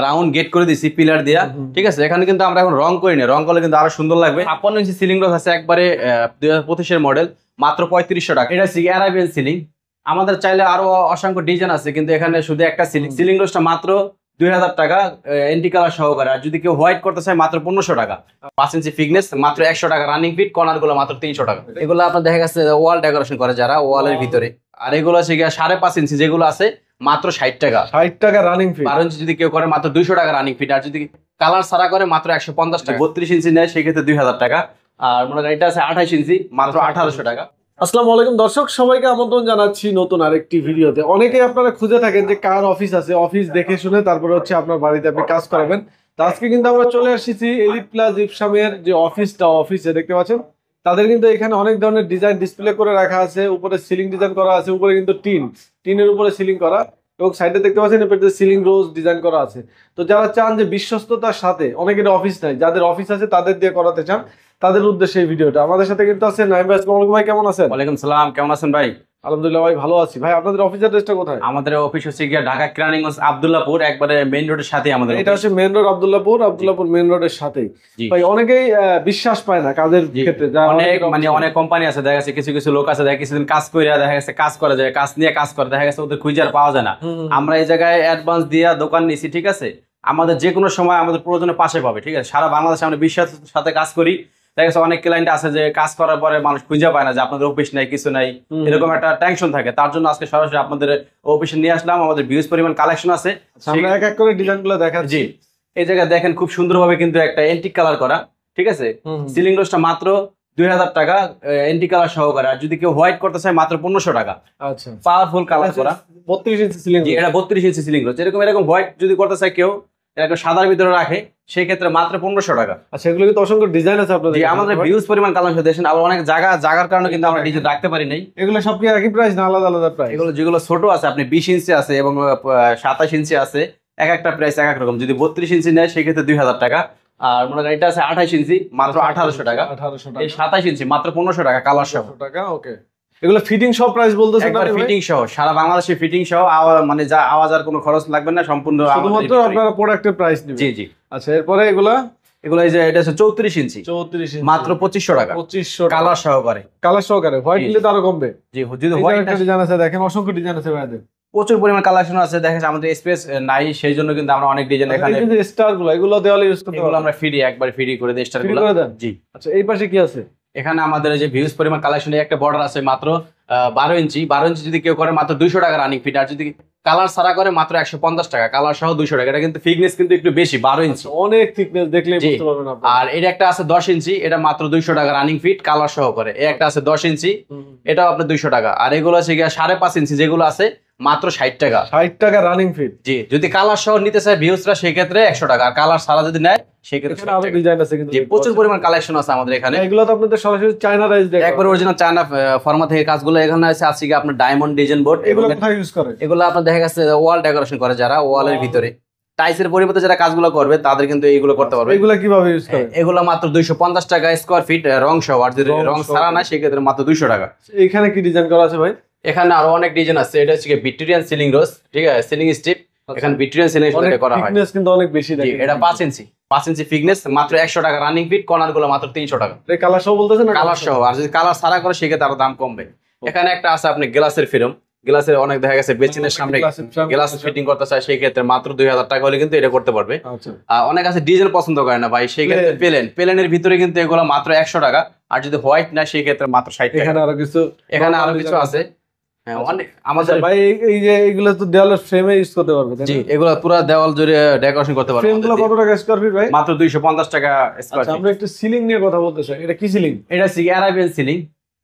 Round gate করে দিছি pillar দিয়া, ঠিক আছে। এখানে কিন্তু আমরা এখন রং করি না, রং করলে কিন্তু আরো সুন্দর লাগবে। 56 ইঞ্চি সিলিং রোড আছে একবারে 2025 এর মডেল, মাত্র 3500 টাকা। এটা হচ্ছে অ্যারাবিয়ান সিলিং। আমাদের চাইলে আরো অসংখ্য ডিজাইন আছে, কিন্তু এখানে শুধু একটা সিলিং রোডটা মাত্র 2000 টাকা এন্টি কালার সহকারে। আর যদি কেউ হোয়াইট করতে চায় মাত্র 1500 টাকা। 5 ইঞ্চি ফিটনেস মাত্র 100 টাকা, রানিং ফিট, কর্নার গুলো মাত্র 300 টাকা। এগুলো আপনার দেখা গেছে ওয়াল ডেকোরেশন করে যারা ওয়ালের ভিতরে। আর এগুলো হচ্ছে 5.5 ইঞ্চি যেগুলো আছে মাত্র 60 টাকা। 60 টাকা রানিং ফিট। 12 ইঞ্চি যদি কেউ করে মাত্র 200 টাকা রানিং ফিট। আর যদি কালার ছাড়া করে মাত্র 150 টাকা। 32 ইঞ্চি নেয় সেক্ষেত্রে 2000 টাকা। আর মনে করেন এটা আছে 28 ইঞ্চি, মাত্র 1800 টাকা। আসসালামু আলাইকুম দর্শক, সবাইকে আমন্ত্রণ জানাচ্ছি নতুন আরেকটি ভিডিওতে। অনেকেই আপনারা খুঁজে থাকেন যে কার অফিস আছে, অফিস দেখে শুনে তারপরে হচ্ছে আপনার বাড়িতে আপনি কাজ করাবেন। তো আজকে কিন্তু আমরা চলে আসছি এলিট প্লাস জিপসামের যে অফিসে দেখতে পাচ্ছেন। তাদের কিন্তু এখানে অনেক ধরনের ডিজাইন ডিসপ্লে করে রাখা আছে। উপরে সিলিং ডিজাইন করা আছে, উপরে কিন্তু টিনের উপরে সিলিং করা, এবং সাইডে দেখতে পাচ্ছেন এপাশে সিলিং রোজ ডিজাইন করা আছে। তো যারা চান যে বিশ্বস্ততার সাথে, অনেকের অফিস নাই, যাদের অফিস আছে তাদের দিয়ে করাতে চান, তাদের উদ্দেশ্যে এই ভিডিওটা। আমাদের সাথে কিন্তু আছেন নাইম ভাই। আসসালামু আলাইকুম ভাই, কেমন আছেন? ওয়ালাইকুম সালাম, কেমন আছেন ভাই? আলহামদুলিল্লাহ ভাই, ভালো আছি। ভাই আপনাদের অফিস অ্যাড্রেসটা কোথায়? আমাদের অফিস হচ্ছে ঢাকা কেরানীগঞ্জ আব্দুল্লাহপুর, একবারে মেইন রোডের সাথে আমাদের। এটা হচ্ছে মেইন রোড আব্দুল্লাহপুর মেইন রোডের সাথেই। ভাই অনেকেই বিশ্বাস পায় না কাজের ক্ষেত্রে। অনেক কোম্পানি আছে, দেখা গেছে কিছু লোক আছে, দেখা কিছুদিন কাজ করে দেখা গেছে কাজ করা যায়, কাজ নিয়ে কাজ করে, দেখা গেছে ওদের খুঁজে আর পাওয়া যায় না। আমরা এই জায়গায় অ্যাডভান্স দিয়ে দোকান নিছি, ঠিক আছে। আমাদের যে কোনো সময় আমাদের প্রয়োজনে পাশে পাবে, ঠিক আছে। সারা বাংলাদেশে আমরা বিশ্বাসের সাথে কাজ করি। দেখা গেছে অনেক ক্লায়েন্ট আছে যে কাজ করার পরে মানুষ খুঁজে পায় না যে আপনাদের অফিস নাই, কিছু নাই, এরকম একটা টেনশন থাকে। তার জন্য আজকে সরাসরি আপনাদের অফিসে নিয়ে আসলাম। আমাদের ভিউজ পরিমাণ কালেকশন আছে, আমরা এক এক করে ডিজাইনগুলো দেখাচ্ছি। জি, এই জায়গায় দেখেন খুব সুন্দরভাবে কিন্তু একটা এন্টিক কালার করা, ঠিক আছে। সিলিং রোজটা মাত্র 2000 টাকা এন্টি কালার সহকারে। আর যদি কেউ হোয়াইট করতে চায় মাত্র 1500 টাকা। আচ্ছা, পাওয়ারফুল কালার করা 32 ইঞ্চি সিলিং। এটা 32 ইঞ্চি সিলিং রোজ। এরকম হোয়াইট যদি করতে চায় কেউ, এরকম সাদার ভিতরে রাখে, সেই ক্ষেত্রে মাত্র 1500 টাকা। আচ্ছা, এগুলো কিন্তু অসংখ্য ডিজাইন আছে আপনাদের। আমাদের ভিউজ পরিমাণ কালেকশন দেখেন। আবার অনেক জায়গার কারণে কিন্তু আমরা ডিজাইন রাখতে পারি নাই। এগুলো সব কি একই প্রাইস না আলাদা আলাদা প্রাইস? এগুলো যেগুলো ছোট আছে আপনি 20 ইঞ্চি আছে এবং 27 ইঞ্চি আছে, এক একটা প্রাইস এক এক রকম। যদি 32 ইঞ্চি নেয় সেই ক্ষেত্রে 2000 টাকা। আর মনে করেন এটা আছে 28 ইঞ্চি, মাত্র 1800 টাকা। 1800 টাকা। এই 27 ইঞ্চি মাত্র 1500 টাকা কালার সহ। টাকা, ওকে। এগুলো ফিটিং সহ প্রাইস বলতেছেন? একবার ফিটিং সহ, সারা বাংলাদেশে ফিটিং সহ, মানে যা আওয়াজ আর কোনো খরচ লাগবে না, সম্পূর্ণ শুধুমাত্র আপনারা প্রোডাক্টের প্রাইস নেবেন। জি জি। আচ্ছা, এরপরে এগুলো এই যে এটা হচ্ছে 34 ইঞ্চি, মাত্র 2500 টাকা। 2500 কালার সহকারে। কালার সহকারে হোয়াইট নিলে তো আরো কমবে। জি, যদি হোয়াইট ডিজাইন আছে দেখেন, অসংখ্য ডিজাইন আছে ভাইদের, প্রচুর পরিমাণ কালেকশন আছে। দেখেন আমাদের স্পেস নাই, সেই জন্য কিন্তু আমরা অনেক ডিজাইন এখানে। এই যে স্টার গুলো, এগুলো দেওয়ালে ইউজ করতে পারবো আমরা একবার ফ্রি করে দেই স্টার গুলো। জি। আচ্ছা, এই পাশে কি আছে? এখানে আমাদের যে ভিউজ পরিমাণ কালেকশনে একটা বর্ডার আছে মাত্র 12 ইঞ্চি। 12 ইঞ্চি যদি কেউ করে মাত্র 200 টাকা রানিং ফিট। আর যদি কালার ছাড়া করে মাত্র 150 টাকা, কালার সহ 200 টাকা। এটা কিন্তু থিকনেস কিন্তু একটু বেশি, 12 ইঞ্চি, অনেক থিকনেস, দেখলেই বুঝতে পারবেন আপনি। আর এটা একটা আছে 10 ইঞ্চি, এটা মাত্র 200 টাকা রানিং ফিট, কালার সহ করে। এই একটা আছে 10 ইঞ্চি, এটাও আপনার 200 টাকা। আর এগুলো আছে 5.5 ইঞ্চি যেগুলো আছে মাত্র 60 টাকা। 60 টাকা রানিং ফিট। জি, যদি কালার সহ নিতে চায় ভিউজরা সেই ক্ষেত্রে 100 টাকা। আর কালার ছাড়া যদি নেয় সেই ক্ষেত্রে আরো ডিজাইন আছে কিন্তু। জি, প্রচুর পরিমাণ কালেকশন আছে আমাদের এখানে। এগুলো তো আপনাদের সরাসরি চায়না রাইজ দেয়, একবার অরিজিনাল চায়না ফরমা থেকে কাজগুলো এখানে আছে। আজকে আপনার ডায়মন্ড ডিজাইন বোর্ড। এগুলো কোথায় ইউজ করে? এগুলো আপনার দেখা গেছে ওয়াল ডেকোরেশন করে যারা, ওয়ালের ভিতরে টাইলসের পরিবর্তে যারা কাজগুলো করবে তাদের কিন্তু এইগুলো করতে পারবে। এগুলো কিভাবে ইউজ করে? এগুলো মাত্র 250 টাকা স্কয়ার ফিট রং সহ। আর যদি রং ছাড়া না সেই ক্ষেত্রে মাত্র 200 টাকা। এখানে কি ডিজাইন করা আছে ভাই? এখানে আরো অনেক ডিজাইন আছে। এটা হচ্ছে ভিক্টোরিয়ান সিলিং রোজ, ঠিক আছে, সিলিং স্ট্রিপ। এখানে ভিক্টোরিয়ান সিলিং করা হয়। থিকনেস কিন্তু অনেক বেশি দেখেন। এটা 5 ইঞ্চি ফিটনেস, মাত্র 100 টাকা রানিং ফিট, কর্নার গুলো মাত্র 300 টাকা। এই কালার সহ বলতেছেন না? কালার সহ। আর যদি কালার ছাড়া করে সেই ক্ষেত্রে আরো দাম কমবে। এখানে একটা আছে আপনি গ্লাসের ফিল্ম, গ্লাসের অনেক দেখা গেছে বেসিনের সামনে গ্লাস ফিটিং করতে চায়, সেই ক্ষেত্রে মাত্র 2000 টাকা হলে কিন্তু এটা করতে পারবে। অনেক আছে ডিজাইন পছন্দ করে না ভাই, সেই ক্ষেত্রে প্লেনের ভিতরে কিন্তু এগুলো মাত্র 100 টাকা। আর যদি হোয়াইট না সেই ক্ষেত্রে মাত্র 60 টাকা। এখানে আরো কিছু আছে। আমাদের ভাই এই যে এগুলো তো দেওয়ালের ফ্রেমে ইউজ করতে পারবে। জি, এগুলো পুরো দেওয়াল জুড়ে ডেকোরেশন করতে পারবে। ফ্রেমগুলো কত টাকা স্কয়ার ফিট ভাই? মাত্র 250 টাকা স্কয়ার ফিট। আমরা একটু সিলিং নিয়ে কথা বলতে চাই। এটা কি সিলিং? এটা হচ্ছে অ্যারাবিয়ান সিলিং।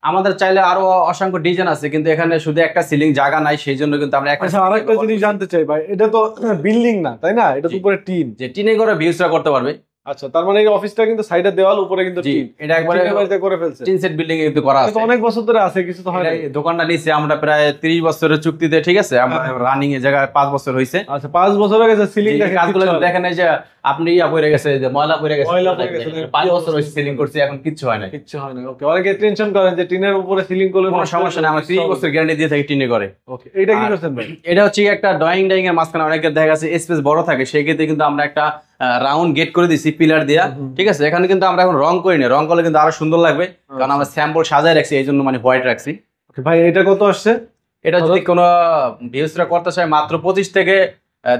আমাদের চাইলে আরো অসংখ্য ডিজাইন আছে, কিন্তু এখানে শুধু একটা সিলিং জায়গা নাই, সেই জন্য কিন্তু আমরা আচ্ছা, আরেকটা জিনিস জানতে চাই ভাই, এটা তো বিল্ডিং না, তাই না? এটা তো উপরে টিন। যে টিনে করে ভিউজটা করতে পারবে। আচ্ছা, তার মানে এই অফিসটা কিন্তু সাইডে দেওয়াল, উপরে কিন্তু জি, টিন। এটা একবারে টিনের বাড়িতে করে ফেলছে। টিন সেট বিল্ডিং এ কিন্তু করা আছে। কিন্তু অনেক বছর ধরে আছে, কিছু তো হয় না। এই দোকানটা নিচে আমরা প্রায় 30 বছরের চুক্তিতে, ঠিক আছে, আমরা রানিং এর জায়গায় 5 বছর হইছে। আচ্ছা, 5 বছর হয়ে গেছে। সিলিং যে দেখেন, কাজগুলো দেখেন, এই যে আপনি ইয়া পড়ে গেছে, যে ময়লা পড়ে গেছে, ময়লা পড়ে গেছে। 5 বছর হইছে সিলিং করছি, এখন কিচ্ছু হয় না। কিচ্ছু হয় না। ওকে, অনেকে টেনশন করেন যে টিনের উপরে সিলিং করলে কোনো সমস্যা নেই, আমরা 30 বছর গ্যারান্টি দিয়ে থাকি টিনে করে। ওকে, এটা কি আর করছেন ভাই? এটা হচ্ছে একটা ডাইং এর মাঝখানে অনেকের দেখা গেছে স্পেস বড় থাকে, সেই ক্ষেত্রে কিন্তু আমরা একটা রাউন্ড গেট করে দিছি পিলার দিয়া, ঠিক আছে। এখানে কিন্তু আমরা এখন রং করি না, রং করলে কিন্তু আরো সুন্দর লাগবে, কারণ আমরা স্যাম্পল সাজায় রাখছি, এই জন্য মানে হোয়াইট রাখছি। ওকে ভাই, এটা কত আসছে? এটা যদি কোনো ভিউজরা করতে চায় মাত্র 25 থেকে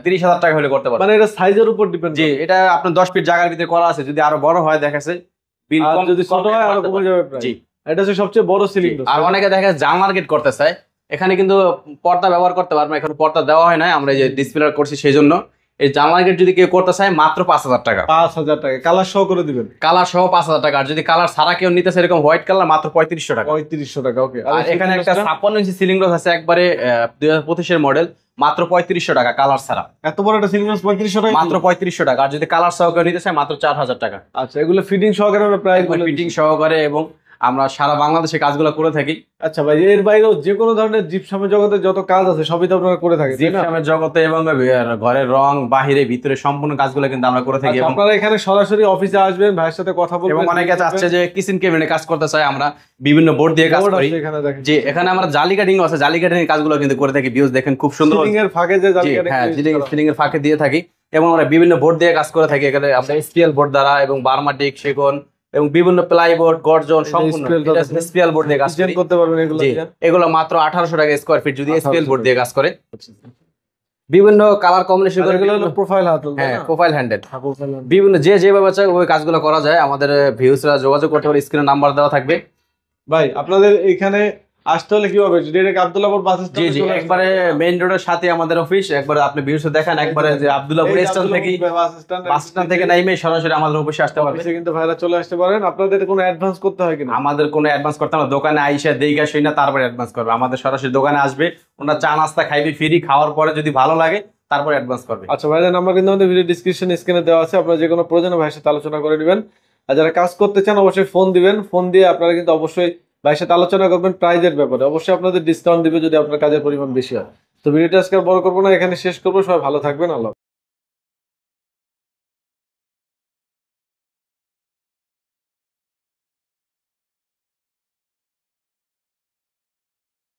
30,000 টাকা হলে করতে পারবে। মানে এটা সাইজের উপর ডিপেন্ড। জি, এটা আপনার 10 ফিট জায়গার ভিতরে করা আছে, যদি আরো বড় হয় দেখাছে বিল আর কম, যদি ছোট হয় আরো কমে যাবে প্রাইস। জি, এটা হচ্ছে সবচেয়ে বড় সিলিং। আর অনেকে দেখা যায় জানলার গেট করতে চায়, এখানে কিন্তু পর্দা ব্যবহার করতে পারবে, এখন পর্দা দেওয়া হয় না, আমরা এই যে ডিসপ্লে করছি সেই জন্য। এই জানলার গেট যদি কেউ করতে চায় মাত্র 5,000 টাকা। 5,000 টাকা কালার সহ করে দিবেন। কালার সহ 5,000 টাকা, আর যদি কালার ছাড়া কেউ নিতে চায় এরকম হোয়াইট কালার, মাত্র 3500 টাকা। 3500 টাকা। ওকে, আর এখানে একটা 56 ইঞ্চি সিলিং রোড আছে, একবারে 2025 এর মডেল, মাত্র 3500 টাকা কালার ছাড়া। এত বড় একটা সিলিং 3500 টাকা, মাত্র 3500 টাকা। আর যদি কালার সহ কেউ নিতে চায় মাত্র 4000 টাকা। আচ্ছা, এগুলো ফিটিং সহকারে আমরা প্রাইস বলে ফিটিং সহকারে, এবং আমরা সারা বাংলাদেশে কাজগুলো করে থাকি। আচ্ছা ভাই, এর বাইরেও যে কোনো ধরনের জিপসামের জগতে যত কাজ আছে সবই তো আপনারা করে থাকেন, তাই না? জিপসামের জগতে এবং ঘরের রং, বাহিরে ভিতরে সম্পূর্ণ কাজগুলো কিন্তু আমরা করে থাকি। আচ্ছা, এবং আপনারা এখানে সরাসরি অফিসে আসবেন, ভাইয়ের সাথে কথা বলবেন। এবং অনেকে চাচ্ছে যে কিচেন কেবিনে কাজ করতে চাই, আমরা বিভিন্ন বোর্ড দিয়ে কাজ বোর্ড করি। আছে এখানে দেখেন। জি, এখানে আমরা জালি কাটিং আছে, জালি কাটিং এর কাজগুলো কিন্তু করে থাকি। ভিউজ দেখেন খুব সুন্দর। সিলিং এর ফাঁকে যে জালি কাটিং, হ্যাঁ, সিলিং এর ফাঁকে দিয়ে থাকি, এবং আমরা বিভিন্ন বোর্ড দিয়ে কাজ করে থাকি। এখানে আমরা স্পিএল বোর্ড দ্বারা এবং বার্মাটিক, সেগুন এবং বিভিন্ন প্লাইবোর্ড, গর্জন, সম্পূর্ণ স্পিএল বোর্ড দিয়ে কাজ ডিজাইন করি। করতে পারবেন এগুলো। জি, এগুলো মাত্র 1800 টাকা স্কয়ার ফিট, যদি 1800 স্পিএল বোর্ড দিয়ে কাজ করে। বিভিন্ন কালার কম্বিনেশন করে, এগুলো হলো প্রোফাইল হাতল, তাই হ্যাঁ, না? প্রোফাইল হ্যান্ডেল, হ্যাঁ, প্রোফাইল হাতল। বিভিন্ন যেভাবে চাই ওই কাজগুলো করা যায়। আমাদের ভিউসরা যোগাযোগ করতে পারে, স্ক্রিনে নাম্বার দেওয়া থাকবে। ভাই, আপনাদের এখানে আসতে হলে কিভাবে? ডাইরেক্ট আব্দুল্লাহপুর বাস জি স্ট্যান্ডে জি, চলে আসবেন। একবারে মেইন রোডের সাথে আমাদের অফিস। একবারে আপনি ভিউসে দেখেন, একবারে যে আব্দুল্লাহপুর এই যে স্টেশন থেকে, আব্দুল্লাহপুর বাস স্ট্যান্ড থেকে নাইমে সরাসরি আমাদের অফিসে আসতে পারবে। অফিসে কিন্তু ভাইরা চলে আসতে পারেন। আপনাদের কোনো অ্যাডভান্স করতে হয় কিনা? আমাদের কোনো অ্যাডভান্স করতে হবে না, দোকানে আইসা দেইগা শুই না তারপরে অ্যাডভান্স করবে। আমাদের সরাসরি দোকানে আসবে, ওনারা চা নাস্তা খাইবে ফ্রি, খাওয়ার পরে যদি ভালো লাগে তারপরে অ্যাডভান্স করবে। আচ্ছা, ভাইদের নাম্বার কিন্তু আমাদের ভিডিও ডিসক্রিপশন স্ক্রিনে দেওয়া আছে, আপনারা যে কোনো প্রয়োজনে ভাইয়ের সাথে আলোচনা করে নেবেন। আর যারা কাজ করতে চান অবশ্যই ফোন দিবেন, ফোন দিয়ে আপনারা কিন্তু অবশ্যই ভাইয়ের সাথে আলোচনা করবেন প্রাইজের ব্যাপারে। অবশ্যই আপনাদের ডিসকাউন্ট দিবে যদি আপনার কাজের পরিমাণ বেশি হয়। তো ভিডিওটা আজকে আর বড় করবো না, এখানে শেষ করবো। সবাই ভালো থাকবেন, আল্লাহ।